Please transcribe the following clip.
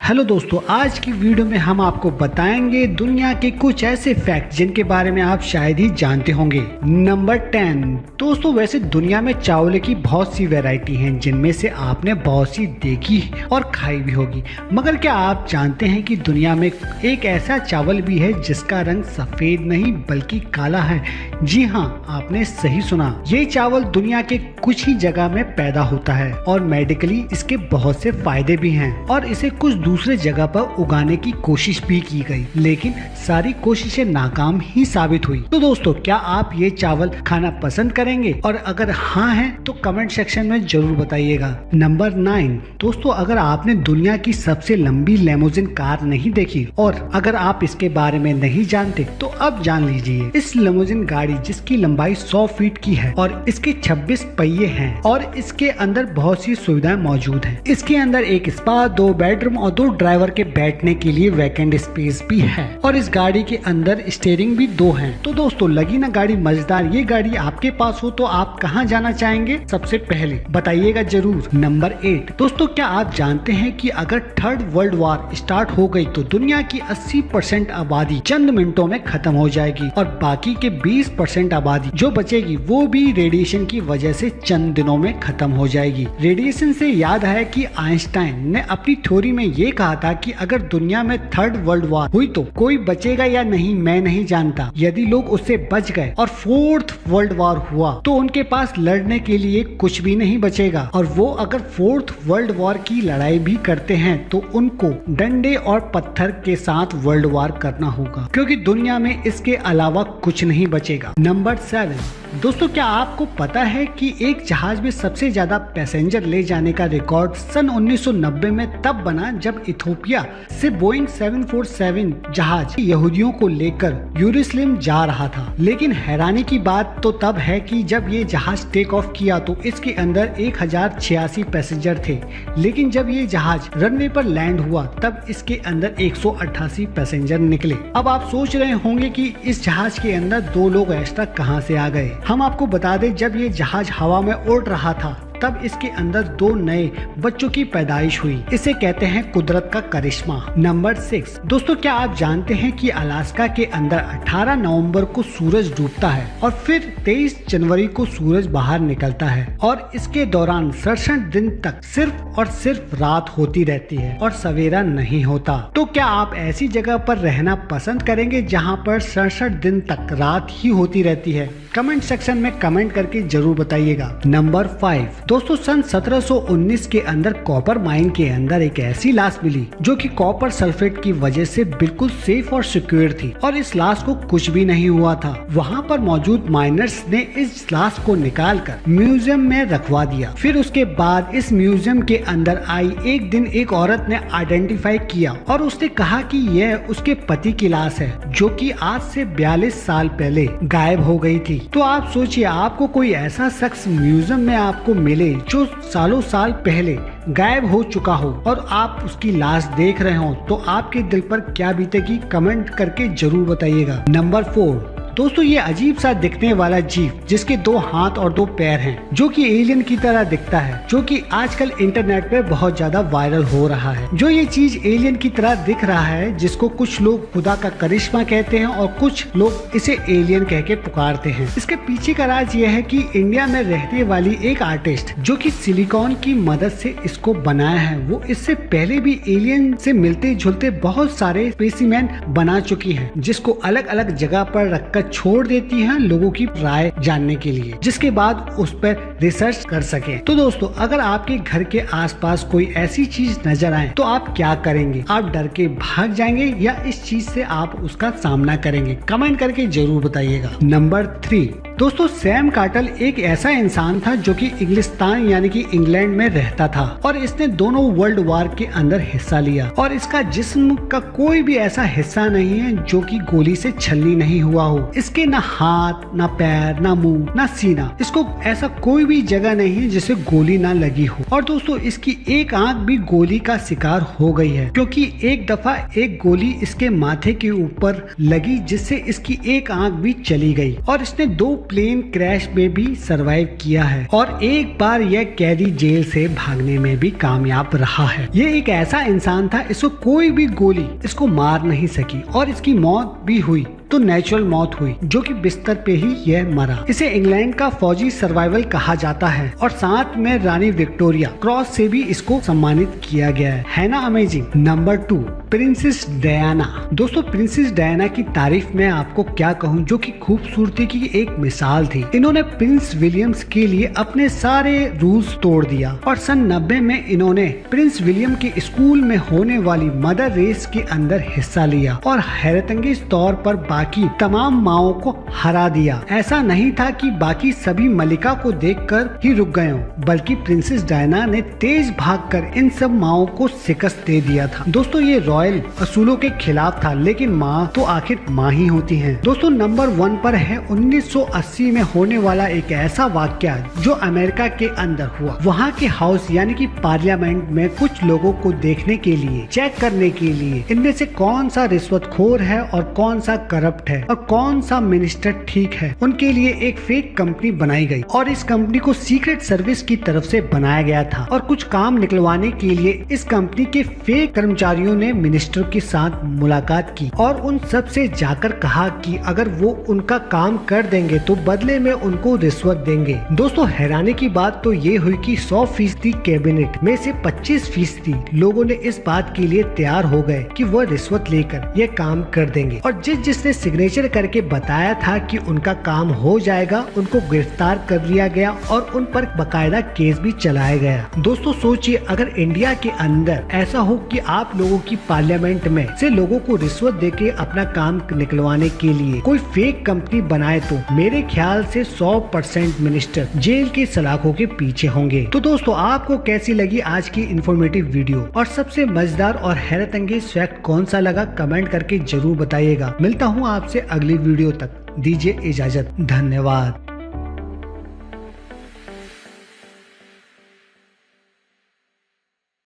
Hello दोस्तों, आज की वीडियो में हम आपको बताएंगे दुनिया के कुछ ऐसे फैक्ट जिनके बारे में आप शायद ही जानते होंगे। नंबर 10। दोस्तों, वैसे दुनिया में चावल की बहुत सी वैरायटी हैं जिनमें से आपने बहुत सी देखी और खाई भी होगी, मगर क्या आप जानते हैं कि दुनिया में एक ऐसा चावल भी है जिसका रंग सफेद नहीं बल्कि काला है। जी हाँ, आपने सही सुना। ये चावल दुनिया के कुछ ही जगह में पैदा होता है और मेडिकली इसके बहुत से फायदे भी हैं और इसे कुछ दूसरे जगह पर उगाने की कोशिश भी की गई, लेकिन सारी कोशिशें नाकाम ही साबित हुई। तो दोस्तों, क्या आप ये चावल खाना पसंद करेंगे? और अगर हाँ है तो कमेंट सेक्शन में जरूर बताइएगा। नंबर 9। दोस्तों, अगर आपने दुनिया की सबसे लंबी लेमोजिन कार नहीं देखी और अगर आप इसके बारे में नहीं जानते तो अब जान लीजिए। इस लेमोजिन गाड़ी जिसकी लंबाई 100 फीट की है और इसके 26 पहिए हैं और इसके अंदर बहुत सी सुविधाएं मौजूद हैं। इसके अंदर एक स्पा, 2 बेडरूम और 2 ड्राइवर के बैठने के लिए वैकेंट स्पेस भी है और इस गाड़ी के अंदर स्टीयरिंग भी 2 हैं। तो दोस्तों, लगी ना गाड़ी मजेदार? ये गाड़ी आपके पास हो तो आप कहाँ जाना चाहेंगे? सबसे पहले बताइएगा जरूर। नंबर 8। दोस्तों, क्या आप जानते हैं कि अगर थर्ड वर्ल्ड वॉर स्टार्ट हो गई तो दुनिया की 80% आबादी चंद मिनटों में खत्म हो जाएगी और बाकी के 20% आबादी जो बचेगी वो भी रेडिएशन की वजह से चंद दिनों में खत्म हो जाएगी। रेडिएशन से याद है कि आइंस्टाइन ने अपनी थ्योरी में ये कहा था कि अगर दुनिया में थर्ड वर्ल्ड वॉर हुई तो कोई बचेगा या नहीं मैं नहीं जानता। यदि लोग उससे बच गए और फोर्थ वर्ल्ड वॉर हुआ तो उनके पास लड़ने के लिए कुछ भी नहीं बचेगा और वो अगर फोर्थ वर्ल्ड वॉर की लड़ाई भी करते हैं तो उनको डंडे और पत्थर के साथ वर्ल्ड वॉर करना होगा, क्योंकि दुनिया में इसके अलावा कुछ नहीं बचेगा। नंबर 7। दोस्तों, क्या आपको पता है कि एक जहाज में सबसे ज्यादा पैसेंजर ले जाने का रिकॉर्ड सन 1990 में तब बना जब इथोपिया से बोइंग 747 जहाज यहूदियों को लेकर यरूशलेम जा रहा था। लेकिन हैरानी की बात तो तब है कि जब ये जहाज टेक ऑफ किया तो इसके अंदर 1086 पैसेंजर थे, लेकिन जब ये जहाज रनवे पर लैंड हुआ तब इसके अंदर 188 पैसेंजर निकले। अब आप सोच रहे होंगे कि इस जहाज के अंदर 2 लोग एक्स्ट्रा कहां से आ गए। हम आपको बता दें, जब ये जहाज हवा में उड़ रहा था तब इसके अंदर 2 नए बच्चों की पैदाइश हुई। इसे कहते हैं कुदरत का करिश्मा। नंबर 6। दोस्तों, क्या आप जानते हैं कि अलास्का के अंदर 18 नवंबर को सूरज डूबता है और फिर 23 जनवरी को सूरज बाहर निकलता है और इसके दौरान 67 दिन तक सिर्फ और सिर्फ रात होती रहती है और सवेरा नहीं होता। तो क्या आप ऐसी जगह पर रहना पसंद करेंगे जहाँ पर 67 दिन तक रात ही होती रहती है? कमेंट सेक्शन में कमेंट करके जरूर बताइएगा। नंबर 5। दोस्तों, सन 1719 के अंदर कॉपर माइन के अंदर एक ऐसी लाश मिली जो कि कॉपर सल्फेट की वजह से बिल्कुल सेफ और सिक्योर थी और इस लाश को कुछ भी नहीं हुआ था। वहाँ पर मौजूद माइनर्स ने इस लाश को निकालकर म्यूजियम में रखवा दिया। फिर उसके बाद इस म्यूजियम के अंदर आई एक दिन एक औरत ने आइडेंटिफाई किया और उसने कहा कि यह उसके पति की लाश है जो कि आज से 42 साल पहले गायब हो गई थी। तो आप सोचिए, आपको कोई ऐसा शख्स म्यूजियम में आपको मिले जो सालों साल पहले गायब हो चुका हो और आप उसकी लाश देख रहे हो तो आपके दिल पर क्या बीतेगी? कमेंट करके जरूर बताइएगा। नंबर 4। दोस्तों, ये अजीब सा दिखने वाला जीव जिसके 2 हाथ और 2 पैर हैं, जो कि एलियन की तरह दिखता है, जो कि आजकल इंटरनेट पे बहुत ज्यादा वायरल हो रहा है। जो ये चीज एलियन की तरह दिख रहा है, जिसको कुछ लोग खुदा का करिश्मा कहते हैं और कुछ लोग इसे एलियन कह के पुकारते हैं। इसके पीछे का राज ये है कि इंडिया में रहने वाली एक आर्टिस्ट जो कि सिलिकॉन की मदद से इसको बनाया है, वो इससे पहले भी एलियन से मिलते जुलते बहुत सारे स्पेसिमेन बना चुकी है, जिसको अलग अलग जगह पर रखकर छोड़ देती हैं लोगों की राय जानने के लिए, जिसके बाद उस पर रिसर्च कर सके। तो दोस्तों, अगर आपके घर के आसपास कोई ऐसी चीज नजर आए तो आप क्या करेंगे? आप डर के भाग जाएंगे या इस चीज से आप उसका सामना करेंगे? कमेंट करके जरूर बताइएगा। नंबर 3। दोस्तों, सैम कार्टल एक ऐसा इंसान था जो कि इंग्लिस्तान यानी कि इंग्लैंड में रहता था और इसने दोनों वर्ल्ड वॉर के अंदर हिस्सा लिया और इसका जिस्म का कोई भी ऐसा हिस्सा नहीं है जो कि गोली से छलनी नहीं हुआ हो। इसके ना हाथ, ना पैर, ना मुंह, ना सीना, इसको ऐसा कोई भी जगह नहीं है जिसे गोली ना लगी हो। और दोस्तों, इसकी एक आंख भी गोली का शिकार हो गई है, क्योंकि एक दफा एक गोली इसके माथे के ऊपर लगी जिससे इसकी एक आंख भी चली गई और इसने 2 प्लेन क्रैश में भी सरवाइव किया है और एक बार यह कैदी जेल से भागने में भी कामयाब रहा है। ये एक ऐसा इंसान था, इसको कोई भी गोली इसको मार नहीं सकी और इसकी मौत भी हुई तो नेचुरल मौत हुई, जो कि बिस्तर पे ही यह मरा। इसे इंग्लैंड का फौजी सर्वाइवल कहा जाता है और साथ में रानी विक्टोरिया क्रॉस से भी इसको सम्मानित किया गया है ना अमेजिंग। Number 2, princess Diana. दोस्तों प्रिंसेस डायना की तारीफ में आपको क्या कहूँ, जो कि खूबसूरती की एक मिसाल थी। इन्होंने प्रिंस विलियम्स के लिए अपने सारे रूल्स तोड़ दिया और सन 90 में इन्होंने प्रिंस विलियम के स्कूल में होने वाली मदर रेस के अंदर हिस्सा लिया और हैरतअंगेज तौर पर बाकी तमाम माओं को हरा दिया। ऐसा नहीं था कि बाकी सभी मलिका को देखकर ही रुक गए हों, बल्कि प्रिंसेस डायना ने तेज भागकर इन सब माओं को शिकस्त दे दिया था। दोस्तों ये रॉयल असूलों के खिलाफ था, लेकिन माँ तो आखिर माँ ही होती हैं। दोस्तों नंबर 1 पर है 1980 में होने वाला एक ऐसा वाकया जो अमेरिका के अंदर हुआ। वहाँ के हाउस यानी कि पार्लियामेंट में कुछ लोगों को देखने के लिए, चेक करने के लिए इनमें से कौन सा रिश्वतखोर है और कौन सा करप्ट है और कौन सा मिनिस्टर ठीक है, उनके लिए एक फेक कंपनी बनाई गई और इस कंपनी को सीक्रेट सर्विस की तरफ से बनाया गया था और कुछ काम निकलवाने के लिए इस कंपनी के फेक कर्मचारियों ने मिनिस्टर के साथ मुलाकात की और उन सब से जाकर कहा कि अगर वो उनका काम कर देंगे तो बदले में उनको रिश्वत देंगे। दोस्तों हैरानी की बात तो ये हुई कि 100% कैबिनेट में से 25% लोगों ने इस बात के लिए तैयार हो गए कि वो रिश्वत लेकर ये काम कर देंगे और जिसने सिग्नेचर करके बताया था कि उनका काम हो जाएगा, उनको गिरफ्तार कर लिया गया और उन पर बकायदा केस भी चलाया गया। दोस्तों सोचिए अगर इंडिया के अंदर ऐसा हो कि आप लोगों की पार्लियामेंट में से लोगों को रिश्वत देके अपना काम निकलवाने के लिए कोई फेक कंपनी बनाए, तो मेरे ख्याल से 100% मिनिस्टर जेल के सलाखों के पीछे होंगे। तो दोस्तों आपको कैसी लगी आज की इन्फॉर्मेटिव वीडियो और सबसे मजेदार और हैरतअंगेज फैक्ट कौन सा लगा, कमेंट करके जरूर बताइएगा। मिलता हूँ आपसे अगली वीडियो तक, दीजिए इजाजत, धन्यवाद।